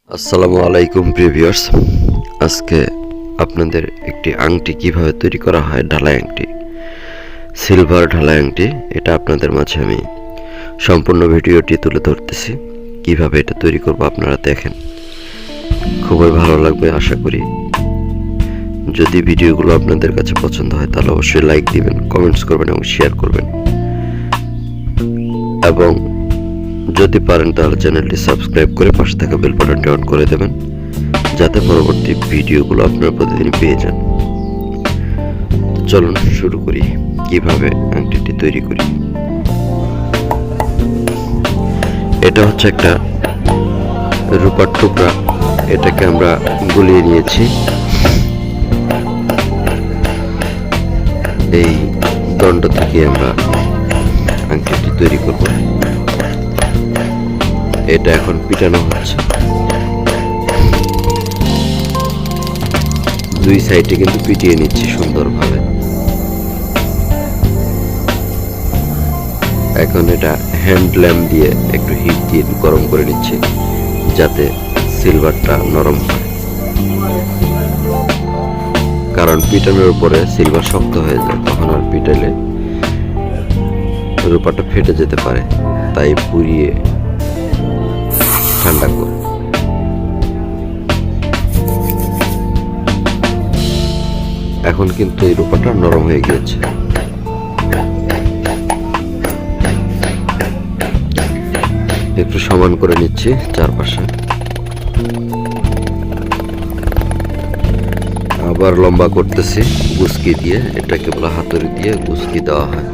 আসসালামু আলাইকুম প্রিভিউয়ার্স। আজকে আপনাদের একটি আংটি কিভাবে তৈরি করা হয়, ঢালাই আংটি, সিলভার ঢালাই আংটি, এটা আপনাদের মাঝে আমি সম্পূর্ণ ভিডিওটি তুলে ধরতেছি। কিভাবে এটা তৈরি করব আপনারা দেখেন, খুবই ভালো লাগবে আশা করি। যদি ভিডিওগুলো আপনাদের কাছে পছন্দ হয় তাহলে অবশ্যই লাইক দিবেন, কমেন্টস করবেন এবং শেয়ার করবেন, এবং যদি পারেন তাহলে চ্যানেলটি সাবস্ক্রাইব করে পাশে থাকা বেল বাটনটি অন করে দেবেন, যাতে পরবর্তী ভিডিওগুলো আপনারা প্রতিদিন পেয়ে যান। চলুন শুরু করি কিভাবে আংটিটি তৈরি করি। এটা হচ্ছে একটা রূপার টুকরা, এটাকে আমরা গুলিয়ে নিয়েছি। এই দণ্ড থেকে আমরা আংটিটি তৈরি করব। এটা এখন পিটানো হচ্ছে, দুই সাইডে কিন্তু পিটিয়ে নিচ্ছি সুন্দরভাবে। এখন এটা হ্যান্ড ল্যাম্প দিয়ে একটু হিট দিয়ে গরম করে নিচ্ছি, যাতে সিলভারটা নরম হয়। কারণ পিটানোর উপরে সিলভার শক্ত হয়ে যায়, তখন আর পিটালে রূপাটা ফেটে যেতে পারে, তাই পুড়িয়ে ঠান্ডা করে। এখন কিন্তু এই রূপাটা নরম হয়ে গিয়েছে। একটু সমান করে নিচ্ছি চারপাশে, আবার লম্বা করতেছি গুচকি দিয়ে। এটাকে বলা হাতুড়ি দিয়ে গুচকি দেওয়া হয়।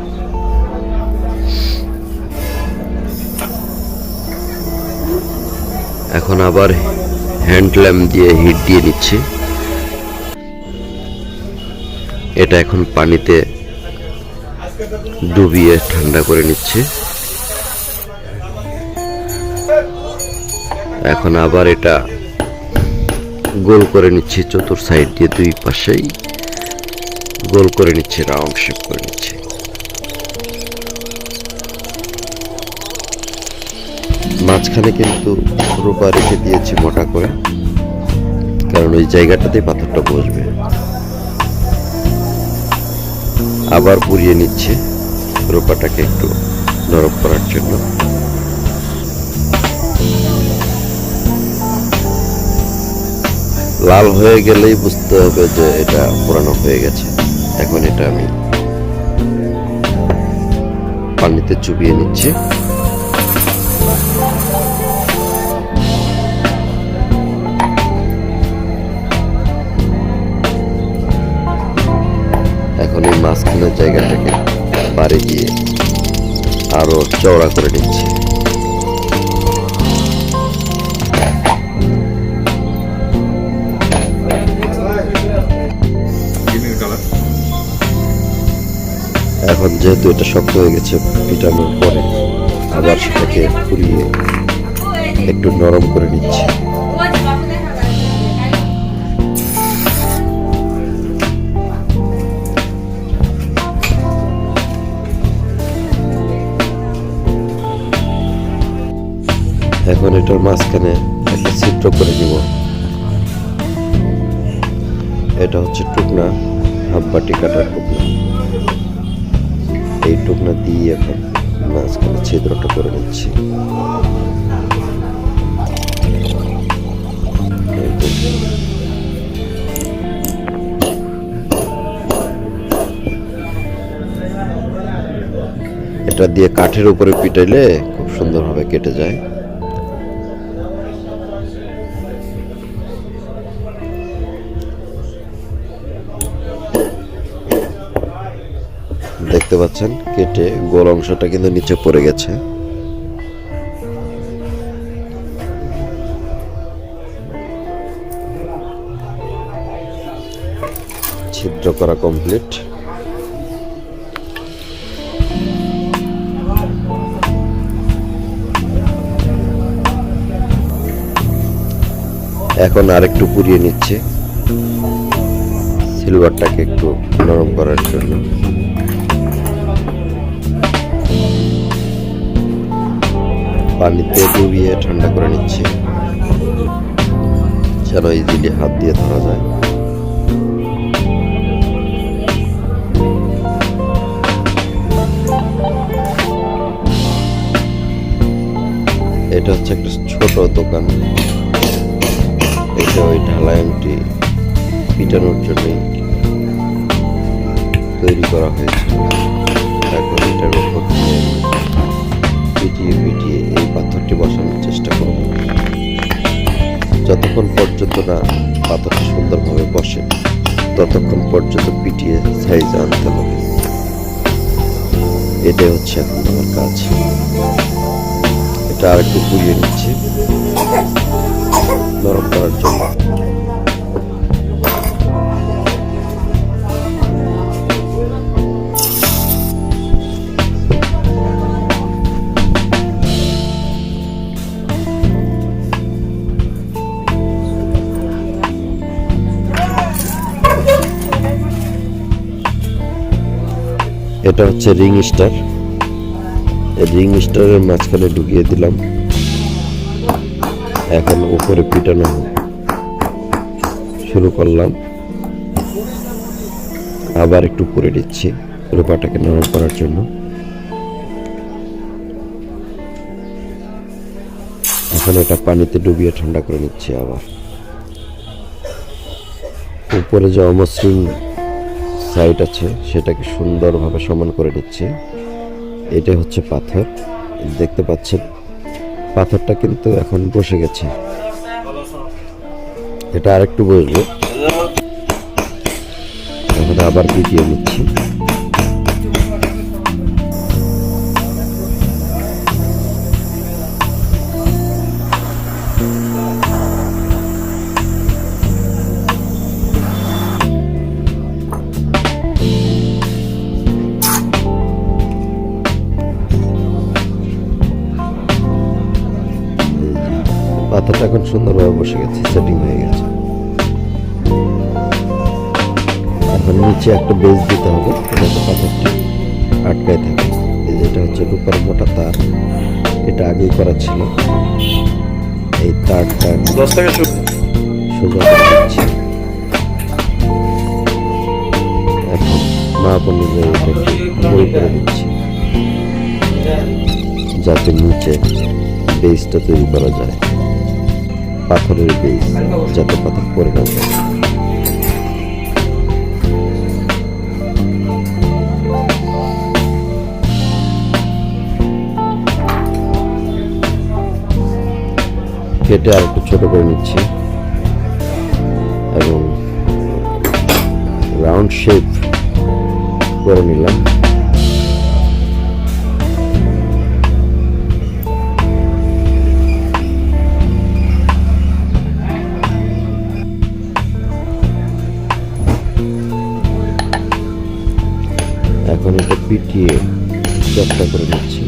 এখন আবার হ্যান্ড ল্যাম্প দিয়ে হিট দিয়ে নিচ্ছি। এটা এখন পানিতে ডুবিয়ে ঠান্ডা করে নিচ্ছি। এখন আবার এটা গোল করে নিচ্ছি, চতুর সাইড দিয়ে দুই পাশেই গোল করে নিচ্ছি, রাউন্ড শেপ করে নিচ্ছি। মাঝখানে কিন্তু রূপা রেখে দিয়েছি মোটা করে, কারণ ওই জায়গাটাতেই পাথরটা বসবে। আবার পুড়িয়ে নিচ্ছে রূপাটাকে একটু নরম করার জন্য। লাল হয়ে গেলেই বুঝতে হবে যে এটা পুরানো হয়ে গেছে। এখন এটা আমি পানিতে চুবিয়ে নিচ্ছি। এখন এই মাঝখানের জায়গাটাকে বাড়ি দিয়ে আরো চওড়া করে নিচ্ছি। এখন যেহেতু এটা শক্ত হয়ে গেছে, পিটানোর পরে আবার সেটাকে পুড়িয়ে একটু নরম করে নিচ্ছি। এখন এটার মাঝখানে একটা ছিদ্র করে নিব। এটা হচ্ছে টুকনা, হাফ বাটি কাটার টুকনা। এই টুকনা দিয়ে এখন মাঝখানে ছিদ্রটা করে নিচ্ছি। এটা দিয়ে কাঠের উপরে পিটাইলে খুব সুন্দরভাবে কেটে যায়। দেখতে পাচ্ছেন কেটে গোল অংশটা কিন্তু নিচে পড়ে গেছে। ছিদ্র করা কমপ্লিট। এখন আরেকটু পুড়িয়ে নিচ্ছে সিলভারটাকে একটু নরম করার জন্য। পানিতে ডুবিয়ে ঠান্ডা করে নিচ্ছি। যেন ইজিলি হাত দিয়ে ধরা যায়। এটা হচ্ছে একটা ছোট দোকান। এটা ওই ঢালাই আংটি পিটানোর জন্যই তৈরি করা হয়েছিল। এখন এটার উপর পিটিয়ে পিটিয়ে এই পাথরটি বসানোর চেষ্টা করব। যতক্ষণ পর্যন্ত না পাথরটি সুন্দরভাবে বসে ততক্ষণ পর্যন্ত পিটিয়ে সাইজে আনতে হবে। এটাই হচ্ছে এখন আমার কাজ। এটা আর একটু পুড়িয়ে নিচ্ছি নরম করার জন্য। এটা হচ্ছে রিং স্টার। রিং স্টারের মাঝখানে ঢুকিয়ে দিলাম। এখন উপরে পিটানো শুরু করলাম। আবার একটু করে দিচ্ছি রূপাটাকে নরম করার জন্য। এখন এটা পানিতে ডুবিয়ে ঠান্ডা করে নিচ্ছি। আবার উপরে যে অমসৃণ সাইড আছে সেটাকে সুন্দরভাবে সমান করে নিচ্ছি। এটা হচ্ছে পাথর, দেখতে পাচ্ছেন পাথরটা কিন্তু এখন বসে গেছে। এটা আরেকটু বসবে। এখন আবার পিটিয়ে নিচ্ছি। পাথরটা এখন সুন্দরভাবে বসে গেছে, সেটিং হয়ে গেছে। এখন নিচে একটা বেস দিতে হবে যাতে পাথরটি আটকায় থাকে। এটা হচ্ছে রূপার মোটা তার, এটা আগেই করা ছিল। এই তারটা সোজা করে দিচ্ছি। এখন মাপ অনুযায়ী এটাকে গোল করে দিচ্ছি যাতে নিচে বেসটা তৈরি করা যায়। পাথরের বেস যাতে পাথর পড়ে না যায়। কেটে আর একটু ছোট করে নিচ্ছি এবং রাউন্ড শেপ করে নিলাম। এখন এটা পিটিয়ে চ্যাপটা করে নিচ্ছি।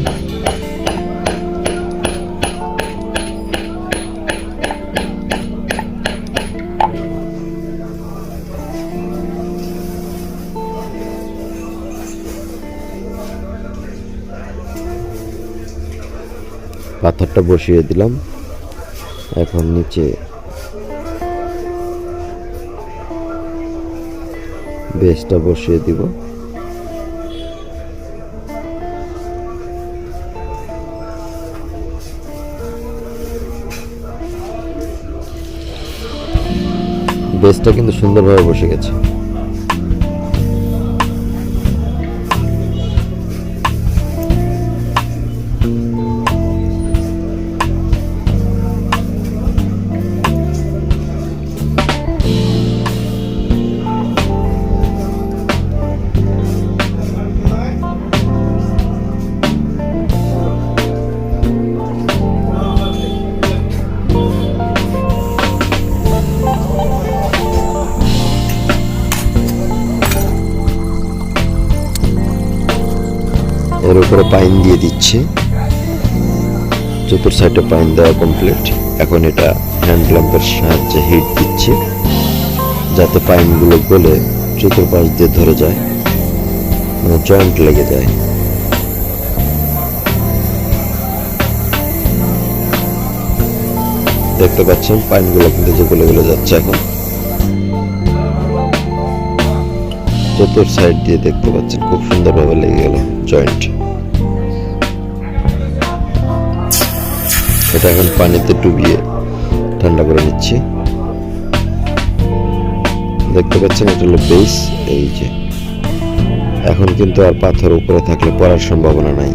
পাথরটা বসিয়ে দিলাম। এখন নিচে বেসটা বসিয়ে দিব। বেসটা কিন্তু সুন্দরভাবে বসে গেছে। এর উপরে পাইন দিয়ে দিচ্ছি। চতুর সাইডে পাইন দেওয়া কমপ্লিট। এখন এটা হ্যান্ড ল্যাম্পের সাহায্যে হিট দিচ্ছি যাতে পাইনগুলো গলে চতুর্পাশ দিয়ে ধরে যায়, মানে জয়েন্ট লেগে যায়। দেখতে পাচ্ছেন পাইনগুলো কিন্তু যে গলে গলে যাচ্ছে এখন। চতুর সাইড দিয়ে দেখতে পাচ্ছেন খুব সুন্দরভাবে লেগে গেল জয়েন্ট। এটা এখন পানিতে ডুবিয়ে ঠান্ডা করে নিচ্ছি। দেখতে পাচ্ছেন এটা হলো বেস। এই যে এখন কিন্তু আর পাথর উপরে থাকলে পড়ার সম্ভাবনা নাই,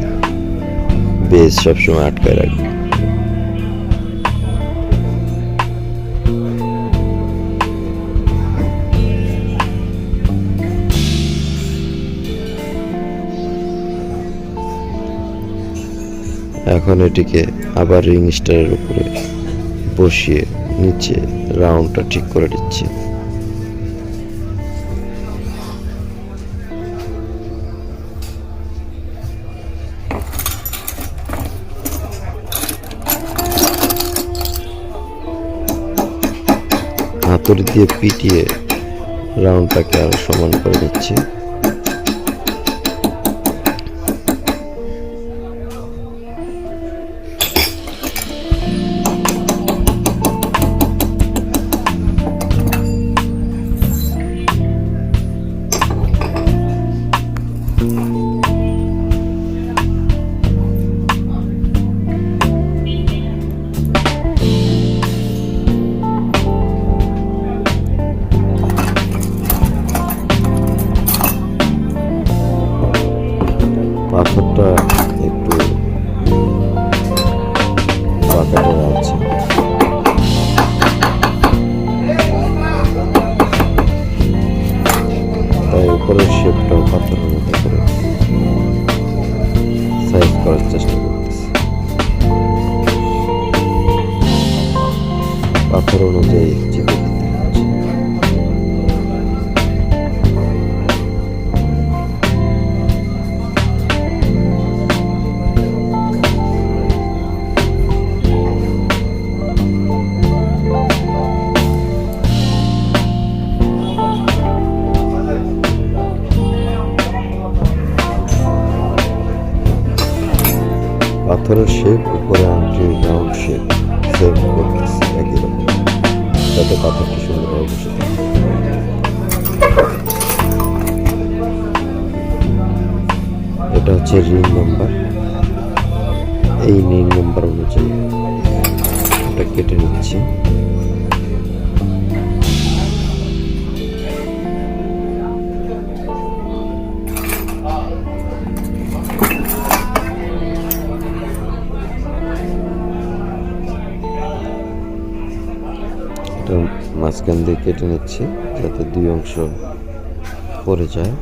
বেস সবসময় আটকায় রাখবে। এখন এটিকে আবার রিং স্টারের উপরে বসিয়ে নিচে রাউন্ডটা ঠিক করে দিচ্ছি। হাতুড়ি দিয়ে পিটিয়ে রাউন্ডটাকে আরো সমান করে নিচ্ছি। পাথরটা একটু বাঁকাটা আছে, তাই উপরের শেপটাও পাথরের মতো করে সাইজ করার চেষ্টা করতেছি। পাথর অনুযায়ী চিপে দিতে হচ্ছে। পাথরের শেপ উপরে আংটির রাউন্ড শেপ সেম করতেছি একই রকম, যাতে পাথরটি সুন্দরভাবে বসে থাকে। এটা হচ্ছে রিং নাম্বার। এই রিং নাম্বার অনুযায়ী এটা কেটে নিচ্ছি। মাঝখান দিয়ে কেটে নিচ্ছি যাতে দুই অংশ পড়ে যায়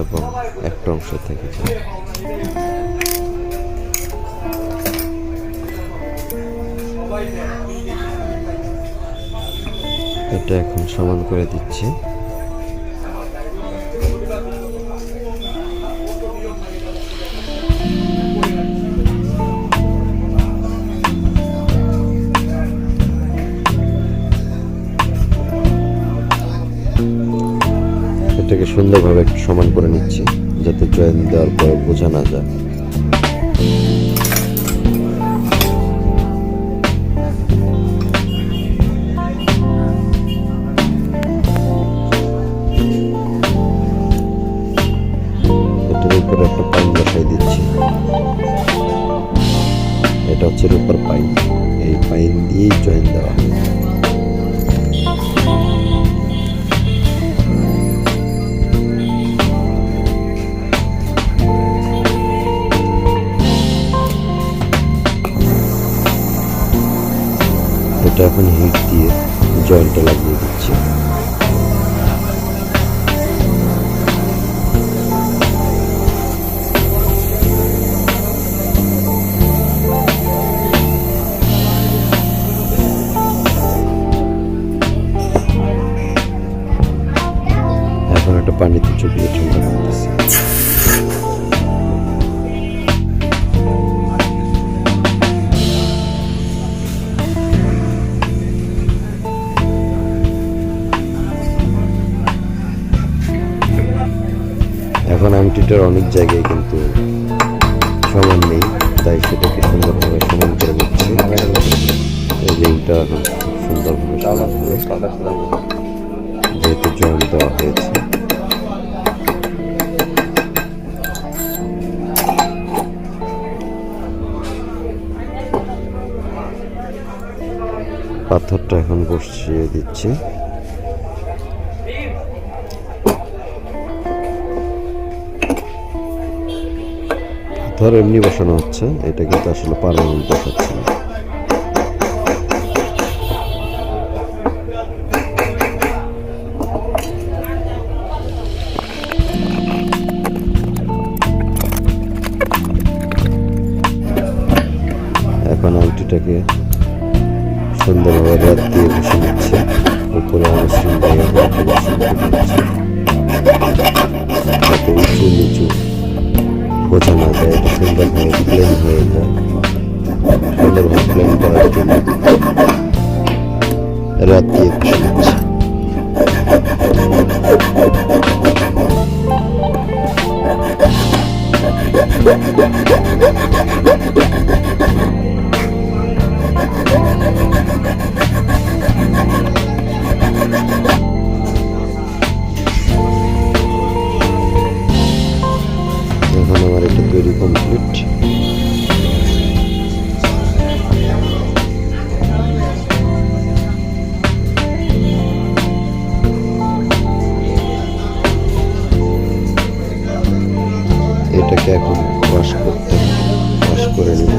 এবং একটা অংশ থেকে যায়। এটা এখন সমান করে দিচ্ছি। এটাকে সুন্দরভাবে একটু সমান করে নিচ্ছি যাতে জয়েন দেওয়ার পরে বোঝা না যায়। এটার উপরে একটা পাইন বসাই দিচ্ছি। এটা হচ্ছে রূপার পাইন। এই পাইন দিয়েই জয়েন দেওয়া হয়। এটা এখন হিট দিয়ে জয়েন্টটা লাগিয়ে দিচ্ছি। এখন একটা পানিতে চুপিয়ে ঠান্ডা করতেছি। এখন আংটিটার অনেক জায়গায় কিন্তু সমান নেই, তাই সেটাকে সুন্দরভাবে সমান করে নিচ্ছি রিংটা। আংটিটা এখন সুন্দরভাবে সাজানো হবে, যেহেতু জয়েন দেওয়া হয়েছে। পাথরটা এখন বসিয়ে দিচ্ছি। পাথর এমনি বসানো হচ্ছে, এটা কিন্তু আসলে পার্মানেন্ট বসাচ্ছে না। এখন আংটিটাকে সুন্দরভাবে রাত দিয়ে বসে নিচ্ছে, উপরে অনুশীলন দিয়ে যাতে উঁচু নিচু বোঝা না যায়, এটা সুন্দরভাবে প্লেন হয়ে যায়। সুন্দরভাবে প্লেন করার জন্য রাত দিয়ে বসে নিচ্ছে। এখন আমার এটা তৈরি কমপ্লিট। এটাকে এখন ওয়াশ করতে হবে, ওয়াশ করে নিব।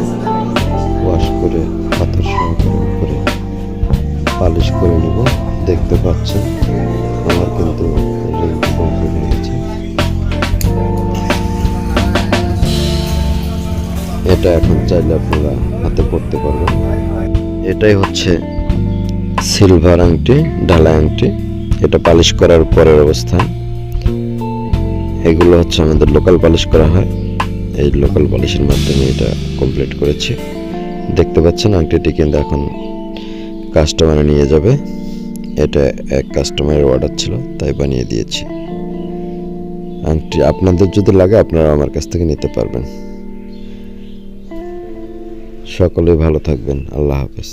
ওয়াশ করে পাথর সহকারে উপরে পালিশ করে নিব। দেখতে পাচ্ছেন আমার কিন্তু রিংটি কমপ্লিট হয়ে গেছে। এটা এখন চাইলে আপনারা হাতে পড়তে পারবেন। এটাই হচ্ছে সিলভার আংটি, ঢালাই আংটি। এটা পালিশ করার পরের অবস্থা। এগুলো হচ্ছে আমাদের লোকাল পালিশ করা হয়, এই লোকাল পলিশের মাধ্যমে এটা কমপ্লিট করেছি। দেখতে পাচ্ছেন আংটিটি কিন্তু এখন কাস্টমারে নিয়ে যাবে। এটা এক কাস্টমারের অর্ডার ছিল, তাই বানিয়ে দিয়েছি। আংটি আপনাদের যদি লাগে আপনারা আমার কাছ থেকে নিতে পারবেন। সকলেই ভালো থাকবেন। আল্লাহ হাফেজ।